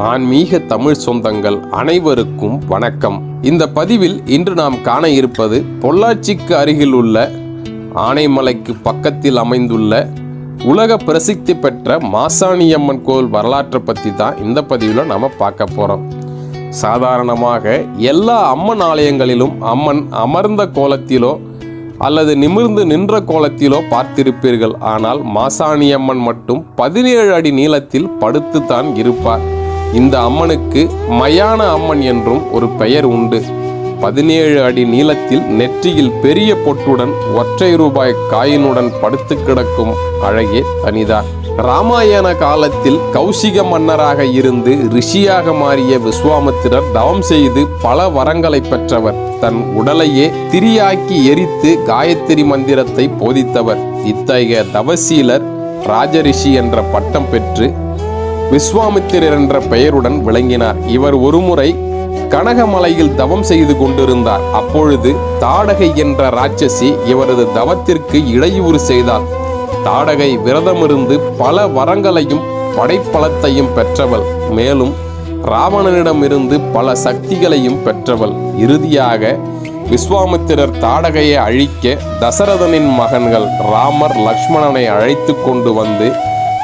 ஆன்மீக தமிழ் சொந்தங்கள் அனைவருக்கும் வணக்கம். இந்த பதிவில் இன்று நாம் காண இருப்பது பொள்ளாச்சிக்கு அருகில் உள்ள ஆனைமலைக்கு பக்கத்தில் அமைந்துள்ள உலக பிரசித்தி பெற்ற மாசாணியம்மன் கோவில் வரலாற்றை பற்றி தான் இந்த பதிவில் நாம் பார்க்க போகிறோம். சாதாரணமாக எல்லா அம்மன் ஆலயங்களிலும் அம்மன் அமர்ந்த கோலத்திலோ அல்லது நிமிர்ந்து நின்ற கோலத்திலோ பார்த்திருப்பீர்கள். ஆனால் மாசாணியம்மன் மட்டும் 17 அடி நீளத்தில் படுத்துத்தான் இருப்பார். இந்த அம்மனுக்கு மயான அம்மன் என்றும் ஒரு பெயர் உண்டு. 17 அடி நீளத்தில் நெற்றியில் பெரிய பொட்டுடன் ஒற்றை ரூபாய் காயினுடன் படுத்து கிடக்கும் அழகே தனிதான். ராமாயண காலத்தில் கௌசிக மன்னராக இருந்து ரிஷியாக மாறிய விஸ்வாமித்திரர் தவம் செய்து பல வரங்களை பெற்றவர். தன் உடலையே திரியாக்கி எரித்து காயத்ரி மந்திரத்தை போதித்தவர். இத்தகைய தவசீலர் ராஜரிஷி என்ற பட்டம் பெற்று விஸ்வாமித்திரர் என்ற பெயருடன் விளங்கினார். இவர் ஒருமுறை கனகமலையில் தவம் செய்து கொண்டிருந்தார். அப்பொழுது தாடகை என்ற ராட்சசி இவரது தவத்திற்கு இடையூறு செய்தார். தாடகை விரதமிருந்து பல வரங்களையும் படைப்பலத்தையும் பெற்றவள். மேலும் ராவணனிடமிருந்து பல சக்திகளையும் பெற்றவள். இறுதியாக விஸ்வாமித்திரர் தாடகையை அழிக்க தசரதனின் மகன்கள் ராமர் லக்ஷ்மணனை அழைத்து கொண்டு வந்து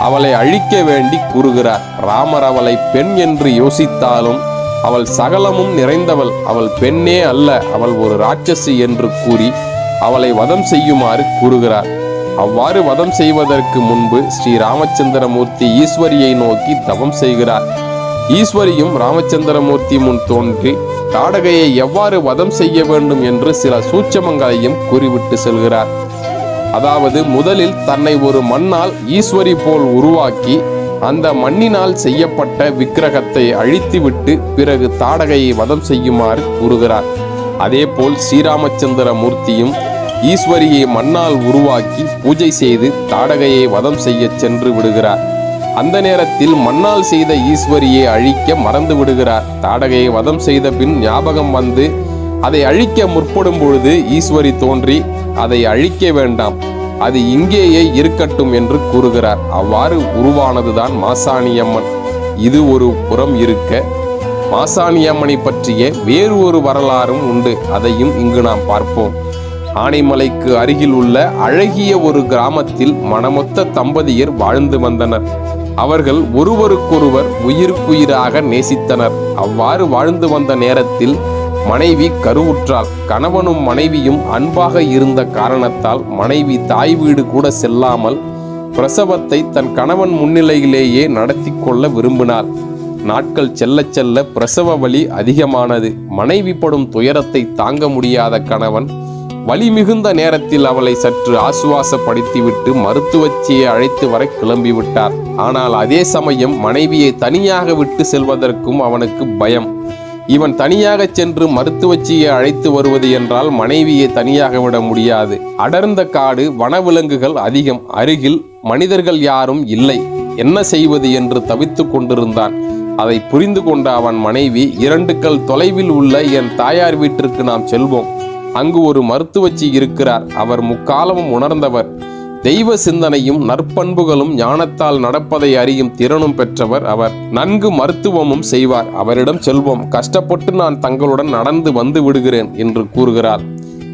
அவளை அழிக்க வேண்டி கூறுகிறார். ராமர் அவளை பெண் என்று யோசித்தாலும் அவள் சகலமும் நிறைந்தவள், அவள் பெண்ணே அல்ல, அவள் ஒரு ராட்சசி என்று கூறி அவளை வதம் செய்யுமாறு கூறுகிறார். அவ்வாறு வதம் செய்வதற்கு முன்பு ஸ்ரீ ராமச்சந்திரமூர்த்தி ஈஸ்வரியை நோக்கி தவம் செய்கிறார். ஈஸ்வரியும் ராமச்சந்திரமூர்த்தி முன் தோன்றி தாடகையை எவ்வாறு வதம் செய்ய வேண்டும் என்று சில சூட்சமங்களையும் கூறிவிட்டு செல்கிறார். அதாவது முதலில் தன்னை ஒரு மண்ணால் ஈஸ்வரி போல் உருவாக்கி அந்த மண்ணினால் செய்யப்பட்ட விக்கிரகத்தை அழித்துவிட்டு பிறகு தாடகையை வதம் செய்யுமாறு கூறுகிறார். அதேபோல் ஸ்ரீராமச்சந்திர மூர்த்தியும் ஈஸ்வரியை மண்ணால் உருவாக்கி பூஜை செய்து தாடகையை வதம் செய்ய சென்று விடுகிறார். அந்த நேரத்தில் மண்ணால் செய்த ஈஸ்வரியை அழிக்க மறந்து விடுகிறார். தாடகையை வதம் செய்த பின் ஞாபகம் வந்து அதை அழிக்க முற்படும் பொழுது ஈஸ்வரி தோன்றி அதை அழிக்க வேண்டாம், அது இங்கேயே இருக்கட்டும் என்று கூறுகிறார். அவ்வாறு உருவானதுதான் மாசாணியம்மன். இது ஒரு புறம் இருக்க, மாசாணியம்மனை பற்றிய வேறு ஒரு வரலாறும் உண்டு. அதையும் இங்கு நாம் பார்ப்போம். ஆனைமலைக்கு அருகில் உள்ள அழகிய ஒரு கிராமத்தில் மனமொத்த தம்பதியர் வாழ்ந்து வந்தனர். அவர்கள் ஒருவருக்கொருவர் உயிருக்குயிராக நேசித்தனர். அவ்வாறு வாழ்ந்து வந்த நேரத்தில் மனைவி கருவுற்றாள். கணவனும் மனைவியும் அன்பாக இருந்த காரணத்தால் மனைவி தாய் வீடு கூட செல்லாமல் பிரசவத்தை தன் கணவன் முன்னிலையிலேயே நடத்தி கொள்ள விரும்பினாள். நாட்கள் செல்ல செல்ல பிரசவ வலி அதிகமானது. மனைவி படும் துயரத்தை தாங்க முடியாத கணவன் வலி மிகுந்த நேரத்தில் அவளை சற்று ஆசுவாசப்படுத்திவிட்டு மருத்துவச்சியை அழைத்து வர கிளம்பிவிட்டார். ஆனால் அதே சமயம் மனைவியை தனியாக விட்டு செல்வதற்கும் அவனுக்கு பயம். இவன் தனியாக சென்று மருத்துவச்சியை அழைத்து வருவது என்றால் மனைவியை தனியாக விட முடியாது. அடர்ந்த காடு, வனவிலங்குகள் அதிகம், அருகில் மனிதர்கள் யாரும் இல்லை. என்ன செய்வது என்று தவித்து கொண்டிருந்தான். அதை புரிந்து கொண்ட அவன் மனைவி, 2 கல் தொலைவில் உள்ள என் தாயார் வீட்டிற்கு நாம் செல்வோம். அங்கு ஒரு மருத்துவச்சி இருக்கிறார். அவர் முக்காலமும் உணர்ந்தவர். தெய்வ சிந்தனையும் நற்பண்புகளும் ஞானத்தால் நடப்பதை அறியும் திறனும் பெற்றவர். அவர் நன்கு மருத்துவமும் செய்வார். அவரிடம் செல்வோம். கஷ்டப்பட்டு நான் தங்களுடன் நடந்து வந்து விடுகிறேன் என்று கூறுகிறார்.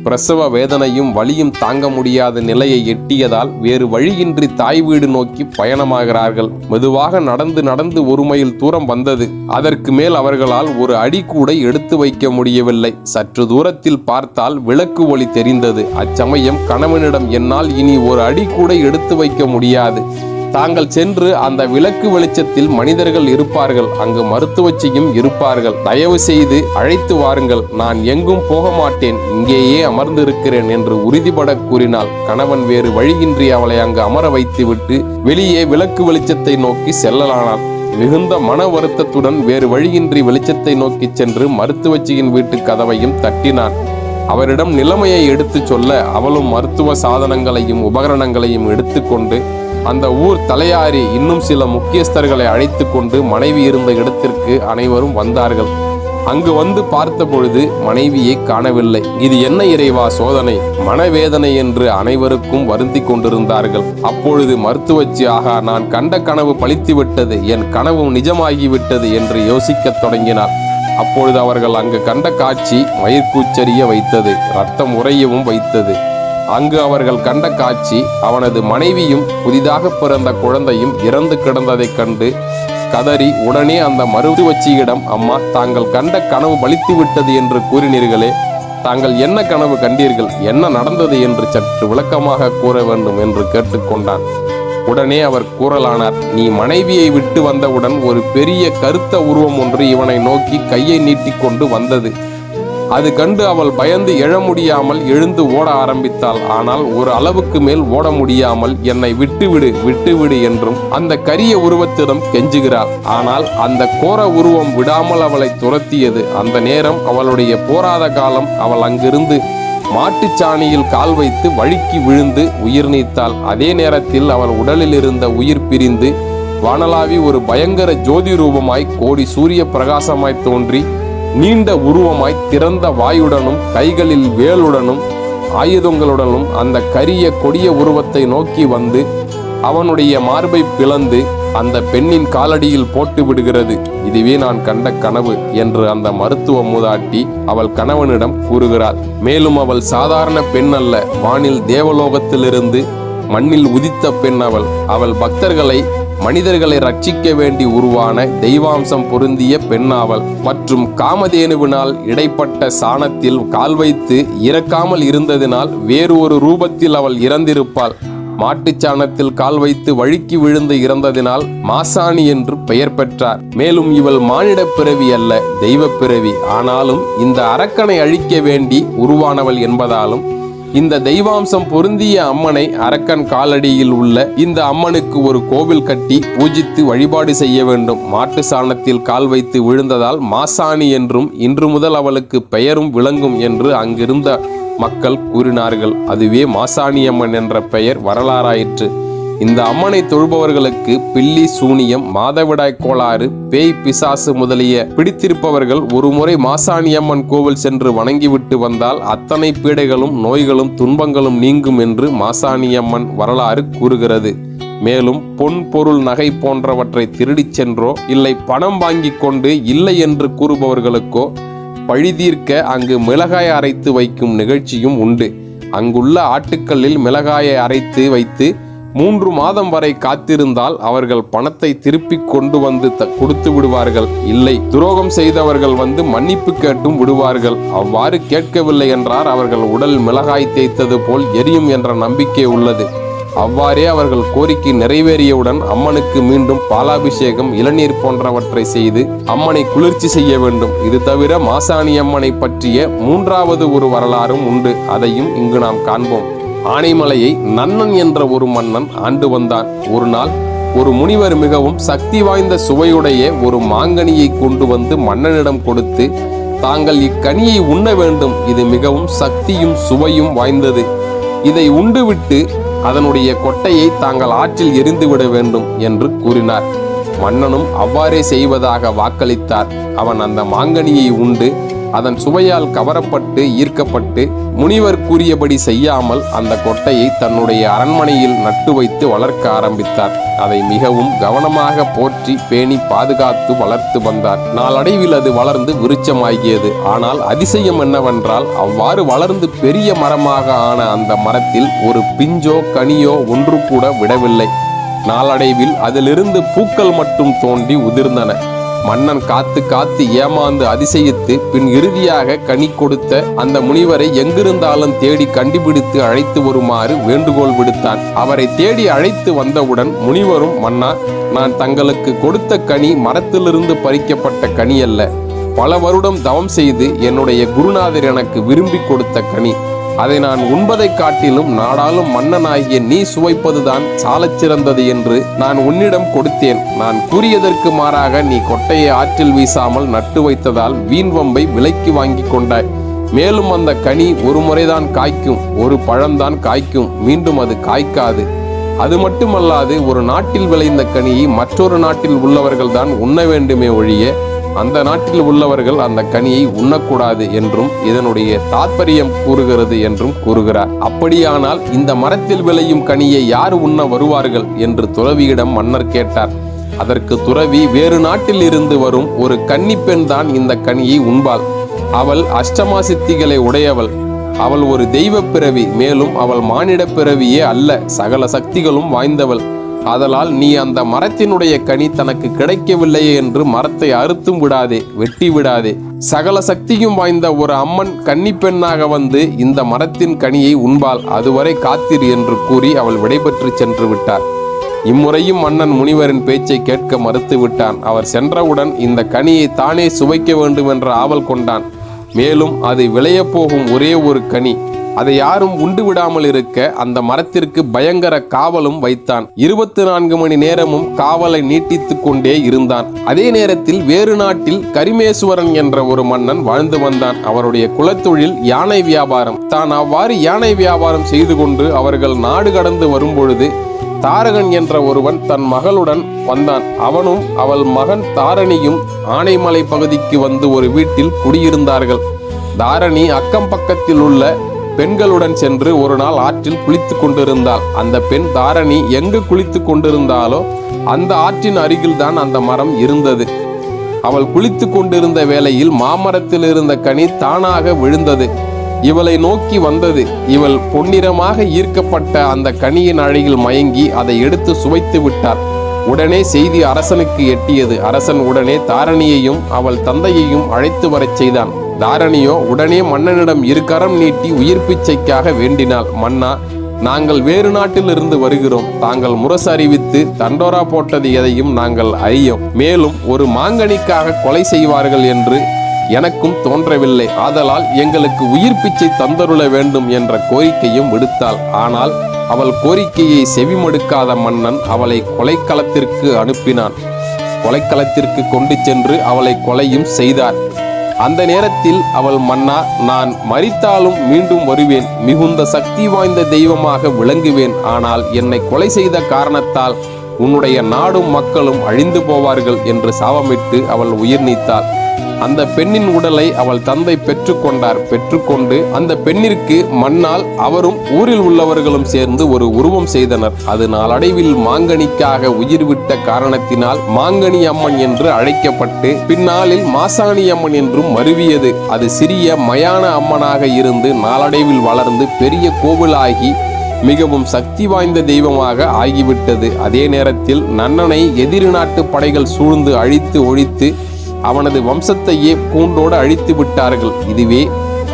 பிரசவ வேதனையும் வலியும் தாங்க முடியாத நிலையை எட்டியதால் வேறு வழியின்றி தாய் வீடு நோக்கி பயணமாகிறார்கள். மெதுவாக நடந்து நடந்து 1 மைல் தூரம் வந்தது. அதற்கு மேல் அவர்களால் ஒரு அடி கூட எடுத்து வைக்க முடியவில்லை. சற்று தூரத்தில் பார்த்தால் விளக்கு ஒளி தெரிந்தது. அச்சமயம் கணவனிடம், என்னால் இனி ஒரு அடி கூட எடுத்து வைக்க முடியாது. தாங்கள் சென்று அந்த விளக்கு வெளிச்சத்தில் மனிதர்கள் இருப்பார்கள், அங்கு மருத்துவச்சியும் இருப்பார்கள். தயவு செய்து அழைத்து வாருங்கள். நான் எங்கும் போக மாட்டேன், இங்கேயே அமர்ந்திருக்கிறேன் என்று உறுதிபட கூறினாள். கணவன் வேறு வழியின்றி அவளை அங்கு அமர வைத்துவிட்டு வெளியே விளக்கு வெளிச்சத்தை நோக்கி செல்லலானாள். மிகுந்த மன வருத்தத்துடன் வேறு வழியின்றி வெளிச்சத்தை நோக்கி சென்று மருத்துவச்சியின் வீட்டு கதவையும் தட்டினான். அவரிடம் நிலைமையை எடுத்து சொல்ல அவளும் மருத்துவ சாதனங்களையும் உபகரணங்களையும் எடுத்துக்கொண்டு அந்த ஊர் தலையாரி இன்னும் சில முக்கியஸ்தர்களை அழைத்து கொண்டு மனைவி இருந்த இடத்திற்கு அனைவரும் வந்தார்கள். அங்கு வந்து பார்த்த பொழுது மனைவியை காணவில்லை. இது என்ன இறைவா சோதனை, மனவேதனை என்று அனைவருக்கும் வருந்தி கொண்டிருந்தார்கள். அப்பொழுது மருத்துவச்சி, ஆகா, நான் கண்ட கனவு பலித்துவிட்டது, என் கனவும் நிஜமாகிவிட்டது என்று யோசிக்கத் தொடங்கினார். அப்பொழுது அவர்கள் அங்கு கண்ட காட்சி மயிர்கூச்சரிய வைத்தது, இரத்தம் உறையவும் வைத்தது. அங்கு அவர்கள் கண்ட காட்சி அவனது மனைவியும் புதிதாக பிறந்த குழந்தையும் இறந்து கிடந்ததைக் கண்டு கதறி உடனே அந்த மருத்துவச்சியிடம், அம்மா, தாங்கள் கண்ட கனவு பலித்து விட்டது என்று கூறினீர்களே, தாங்கள் என்ன கனவு கண்டீர்கள், என்ன நடந்தது என்று சற்று விளக்கமாக கூற வேண்டும் என்று கேட்டுக்கொண்டான். உடனே அவர் கூறலானார், நீ மனைவியை விட்டு வந்தவுடன் ஒரு பெரிய கருத்த உருவம் ஒன்று இவனை நோக்கி கையை நீட்டிக்கொண்டு வந்தது. அது கண்டு அவள் பயந்து எழ முடியாமல் எழுந்து ஓட ஆரம்பித்தாள். ஆனால் ஒரு அளவுக்கு மேல் ஓட முடியாமல் என்னை விட்டுவிடு விட்டுவிடு என்றும் அந்த கரிய உருவத்திடம் கெஞ்சுகிறாள். ஆனால் அந்த கோர உருவம் விடாமல் அவளை துரத்தியது. அந்த நேரம் அவளுடைய போராத காலம். அவள் அங்கிருந்து மாட்டுச்சாணியில் கால் வைத்து வழுக்கி விழுந்து உயிர் நீத்தாள். அதே நேரத்தில் அவள் உடலில் இருந்த உயிர் பிரிந்து வானளாவி ஒரு பயங்கர ஜோதி ரூபமாய் கோடி சூரிய பிரகாசமாய் தோன்றி நீண்ட உருவமாய் திறந்த வாயுடனும் கைகளில் வேலுடனும் ஆயுதங்களுடனும் அந்த கரிய கொடிய உருவத்தை நோக்கி வந்து அவனுடைய மார்பை பிளந்து அந்த பெண்ணின் காலடியில் போட்டு விடுகிறது. இதுவே நான் கண்ட கனவு என்று அந்த மருத்துவ மூதாட்டி அவள் கணவனிடம் கூறுகிறாள். மேலும் அவள் சாதாரண பெண் அல்ல, வானில் தேவலோகத்திலிருந்து மண்ணில் உதித்த பெண் அவள். அவள் பக்தர்களை, மனிதர்களை ரட்சிக்க வேண்டி உருவான தெய்வாம்சம் பொருந்திய பெண்ணாவள். மற்றும் காமதேனுவினால் இடைப்பட்ட சாணத்தில் கால் வைத்து இறக்காமல் இருந்ததினால் வேறு ஒரு ரூபத்தில் அவள் இறந்திருப்பாள். மாட்டுச்சாணத்தில் கால் வைத்து வழுக்கி விழுந்து இறந்ததினால் மாசாணி என்று பெயர் பெற்றார். மேலும் இவள் மானிட பிறவி அல்ல, தெய்வ பிறவி. ஆனாலும் இந்த அரக்கனை அழிக்க வேண்டி உருவானவள் என்பதாலும் இந்த தெய்வாம்சம் பொருந்திய அம்மனை அரக்கன் காலடியில் உள்ள இந்த அம்மனுக்கு ஒரு கோவில் கட்டி பூஜித்து வழிபாடு செய்ய வேண்டும். மாட்டு சாணத்தில் கால் வைத்து விழுந்ததால் மாசாணி என்றும் இன்று முதல் அவளுக்கு பெயரும் விளங்கும் என்று அங்கிருந்த மக்கள் கூறினார்கள். அதுவே மாசாணியம்மன் என்ற பெயர் வரலாறாயிற்று. இந்த அம்மனை தொழுபவர்களுக்கு பில்லி, சூனியம், மாதவிடாய் கோளாறு, பேய், பிசாசு முதலிய பிடித்திருப்பவர்கள் ஒருமுறை மாசாணியம்மன் கோவில் சென்று வணங்கிவிட்டு வந்தால் அத்தனை பீடைகளும் நோய்களும் துன்பங்களும் நீங்கும் என்று மாசாணியம்மன் வரலாறு கூறுகிறது. மேலும் பொன், பொருள், நகை போன்றவற்றை திருடிச் சென்றோ இல்லை பணம் வாங்கி கொண்டு இல்லை என்று கூறுபவர்களுக்கோ பழிதீர்க்க அங்கு மிளகாய் அரைத்து வைக்கும் நிகழ்ச்சியும் உண்டு. அங்குள்ள ஆட்டுக்களில் மிளகாயை அரைத்து வைத்து 3 மாதம் வரை காத்திருந்தால் அவர்கள் பணத்தை திருப்பி கொண்டு வந்து கொடுத்து விடுவார்கள். இல்லை, துரோகம் செய்தவர்கள் வந்து மன்னிப்பு கேட்டும் விடுவார்கள். அவ்வாறு கேட்கவில்லை என்றால் அவர்கள் உடல் மிளகாய் தேய்த்தது போல் எரியும் என்ற நம்பிக்கை உள்ளது. அவ்வாறே அவர்கள் கோரிக்கை நிறைவேறியவுடன் அம்மனுக்கு மீண்டும் பாலாபிஷேகம், இளநீர் போன்றவற்றை செய்து அம்மனை குளிர்ச்சி செய்ய வேண்டும். இது தவிர மாசாணி அம்மனை பற்றிய 3வது ஒரு வரலாறும் உண்டு. அதையும் இங்கு நாம் காண்போம். ஆனைமலையை நன்னன் என்ற ஒரு மன்னன் ஆண்டு வந்தான். ஒரு நாள் ஒரு முனிவர் மிகவும் சக்தி வாய்ந்த சுவையுடைய ஒரு மாங்கனியை கொண்டு வந்து மன்னனிடம் கொடுத்து, தாங்கள் இக்கனியை உண்ண வேண்டும், இது மிகவும் சக்தியும் சுவையும் வாய்ந்தது, இதை உண்டுவிட்டு அதனுடைய கொட்டையை தாங்கள் ஆற்றில் எரிந்துவிட வேண்டும் என்று கூறினார். மன்னனும் அவ்வாறே செய்வதாக வாக்களித்தார். அவன் அந்த மாங்கனியை உண்டு அதன் சுவையால் கவரப்பட்டு ஈர்க்கப்பட்டு முனிவர் கூறியபடி செய்யாமல் அந்த கொட்டையை தன்னுடைய அரண்மனையில் நட்டு வைத்து வளர்க்க ஆரம்பித்தார். அதை மிகவும் கவனமாக போற்றி பேணி பாதுகாத்து வளர்த்து வந்தார். நாளடைவில் அது வளர்ந்து விருட்சமாகியது. ஆனால் அதிசயம் என்னவென்றால், அவ்வாறு வளர்ந்து பெரிய மரமாக ஆன அந்த மரத்தில் ஒரு பிஞ்சோ கனியோ ஒன்று கூட விடவில்லை. நாளடைவில் அதிலிருந்து பூக்கள் மட்டும் தோன்றி உதிர்ந்தன. மன்னன் காத்து காத்து ஏமாந்து அதிசயித்து பின் இறுதியாக கனி கொடுத்த அந்த முனிவரை எங்கிருந்தாலும் தேடி கண்டுபிடித்து அழைத்து வருமாறு வேண்டுகோள் விடுத்தான். அவரை தேடி அழைத்து வந்தவுடன் முனிவரும், மன்னா, நான் தங்களுக்கு கொடுத்த கனி மரத்திலிருந்து பறிக்கப்பட்ட கனி அல்ல, பல வருடம் தவம் செய்து என்னுடைய குருநாதர் எனக்கு விரும்பி கொடுத்த கனி. அதை நான் உண்பதை காட்டிலும் நாடாளும் மன்னனாகிய நீ சுவைப்பதுதான் சாலச் சிறந்தது என்று நான் உன்னிடம் கொடுத்தேன். நான் கூறியதற்கு மாறாக நீ கொட்டையை ஆற்றில் வீசாமல் நட்டு வைத்ததால் வீண் வம்பை விலைக்கு வாங்கி கொண்டாய். மேலும் அந்த கனி ஒரு முறைதான் காய்க்கும், ஒரு பழம்தான் காய்க்கும், மீண்டும் அது காய்க்காது. அது மட்டுமல்லாது ஒரு நாட்டில் விளைந்த கனியை மற்றொரு நாட்டில் உள்ளவர்கள் தான் உண்ண வேண்டுமே ஒழிய அந்த நாட்டில் உள்ளவர்கள் அந்த கனியை உண்ணக்கூடாது என்றும் இதனுடைய தாற்பயம் கூறுகிறது என்றும் கூறுகிறார். அப்படியானால் இந்த மரத்தில் விளையும் கனியை யார் உண்ண வருவார்கள் என்று துறவியிடம் மன்னர் கேட்டார். அதற்கு துறவி, வேறு நாட்டில் இருந்து வரும் ஒரு கன்னிப்பெண் தான் இந்த கனியை உண்பாள். அவள் அஷ்டமா சித்திகளை உடையவள். அவள் ஒரு தெய்வ பிறவி, மேலும் அவள் மானிட பிறவியே அல்ல, சகல சக்திகளும் வாய்ந்தவள். ஆதலால் நீ அந்த மரத்தினுடைய கனி தனக்கு கிடைக்கவில்லையே என்று மரத்தை அறுத்தும் விடாதே, வெட்டி விடாதே. சகல சக்தியும் வாய்ந்த ஒரு அம்மன் கன்னிப்பெண்ணாக வந்து இந்த மரத்தின் கனியை உண்பாள், அதுவரை காத்திரு என்று கூறி அவள் விடைபெற்று சென்று விட்டார். இம்முறையும் மன்னன் முனிவரின் பேச்சை கேட்க மறுத்து விட்டான். அவர் சென்றவுடன் இந்த கனியை தானே சுவைக்க வேண்டும் என்ற ஆவல் கொண்டான். மேலும் அது விளையப் போகும் ஒரே ஒரு கனி, அதை யாரும் உண்டு விடாமல் இருக்க அந்த மரத்திற்கு பயங்கர காவலும் வைத்தான். 24 மணி நேரமும் காவலை நீட்டித்து கொண்டே இருந்தான். அதே நேரத்தில் வேறு நாட்டில் கரிமேசுவரன் என்ற ஒரு மன்னன் வாழ்ந்து வந்தான். அவருடைய குலத்தொழில் யானை வியாபாரம். தான் அவ்வாறு யானை வியாபாரம் செய்து கொண்டு அவர்கள் நாடு கடந்து வரும்பொழுது தாரகன் என்ற ஒருவன் தன் மகளுடன் வந்தான். அவனும் அவள் மகன் தாரணியும் ஆனைமலை பகுதிக்கு வந்து ஒரு வீட்டில் குடியிருந்தார்கள். தாரணி அக்கம் பக்கத்தில் உள்ள பெண்களுடன் சென்று ஒரு நாள் ஆற்றில் குளித்து கொண்டிருந்தாள். அந்த பெண் தாரணி எங்கு குளித்து கொண்டிருந்தாலோ அந்த ஆற்றின் அருகில் தான் அந்த மரம் இருந்தது. அவள் குளித்து கொண்டிருந்த வேளையில் மாமரத்தில் இருந்த கனி தானாக விழுந்தது. இவளை நோக்கி வந்தது. இவள் பொன்னிறமாக ஈர்க்கப்பட்ட அந்த கனியின் அழகில் மயங்கி அதை எடுத்து சுவைத்து விட்டார். உடனே செய்தி அரசனுக்கு எட்டியது. அரசன் உடனே தாரணியையும் அவள் தந்தையையும் அழைத்து வரச் செய்தான். தாரணியோ உடனே மன்னனிடம் 2 கரம் நீட்டி உயிர் பிச்சைக்காக வேண்டினாள். மன்னா, நாங்கள் வேறு நாட்டில் இருந்து வருகிறோம். தாங்கள் முரசு அறிவித்து தண்டோரா போட்டது எதையும் நாங்கள் அறியோம். மேலும் ஒரு மாங்கனிக்காக கொலை செய்வார்கள் என்று எனக்கும் தோன்றவில்லை. ஆதலால் எங்களுக்கு உயிர் பிச்சை தந்தருள வேண்டும் என்ற கோரிக்கையும் விடுத்தாள். ஆனால் அவள் கோரிக்கையை செவிமடுக்காத மன்னன் அவளை கொலைக்களத்திற்கு அனுப்பினான். கொலைக்களத்திற்கு கொண்டு சென்று அவளை கொலையும் செய்தார். அந்த நேரத்தில் அவள், மன்னா, நான் மரித்தாலும் மீண்டும் வருவேன், மிகுந்த சக்தி வாய்ந்த தெய்வமாக விளங்குவேன். ஆனால் என்னை கொலை செய்த காரணத்தால் உன்னுடைய நாடும் மக்களும் அழிந்து போவார்கள் என்று சாபமிட்டு அவள் உயிர் நீத்தாள். அந்த பெண்ணின் உடலை அவள் தந்தை பெற்றுக்கொண்டார். பெற்றுக்கொண்டு அந்த பெண்ணிற்கு மண்ணால் அவரும் ஊரில் உள்ளவர்களும் சேர்ந்து ஒரு உருவம் செய்தனர். அது நாளடைவில் மாங்கனிக்காக உயிர் விட்ட காரணத்தினால் மாங்கனி அம்மன் என்று அழைக்கப்பட்டு பின்னாளில் மாசாணி அம்மன் என்றும் மருவியது. அது சிறிய மயான அம்மனாக இருந்து நாளடைவில் வளர்ந்து பெரிய கோவிலாகி மிகவும் சக்தி வாய்ந்த தெய்வமாக ஆகிவிட்டது. அதே நேரத்தில் நன்னனை எதிரி நாட்டு படைகள் சூழ்ந்து அழித்து ஒழித்து அவனது வம்சத்தையே கூண்டோடு அழித்து விட்டார்கள். இதுவே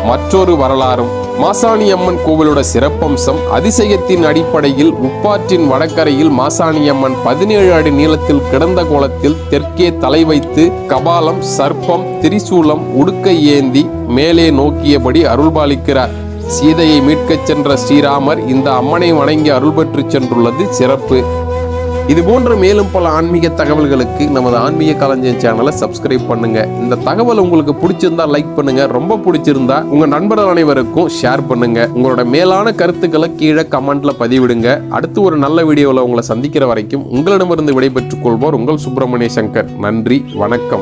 மற்றொரு வரலாறும். மாசாணி அம்மன் கோவிலோட சிறப்பம்சம் அதிசயத்தின் அடிப்படையில் உப்பாற்றின் வடக்கரையில் மாசாணி அம்மன் 17 அடி நீளத்தில் கிடந்த கோலத்தில் தெற்கே தலை வைத்து கபாலம், சர்ப்பம், திரிசூலம், உடுக்கை ஏந்தி மேலே நோக்கியபடி அருள்பாலிக்கிறார். சீதையை மீட்கச் சென்ற ஸ்ரீராமர் இந்த அம்மனை வணங்கி அருள் பெற்று சென்றுள்ளது சிறப்பு. இது போன்ற மேலும் பல ஆன்மீக தகவல்களுக்கு நமது ஆன்மீக களஞ்சியம் சேனலை சப்ஸ்கிரைப் பண்ணுங்க. இந்த தகவல் உங்களுக்கு பிடிச்சிருந்தா லைக் பண்ணுங்க. ரொம்ப பிடிச்சிருந்தா உங்க நண்பர்கள் அனைவருக்கும் ஷேர் பண்ணுங்க. உங்களோட மேலான கருத்துக்களை கீழே கமெண்ட்ல பதிவிடுங்க. அடுத்து ஒரு நல்ல வீடியோவில் உங்களை சந்திக்கிற வரைக்கும் உங்களிடமிருந்து விடைபெற்றுக் கொள்வோர் உங்கள் சுப்பிரமணிய சங்கர். நன்றி, வணக்கம்.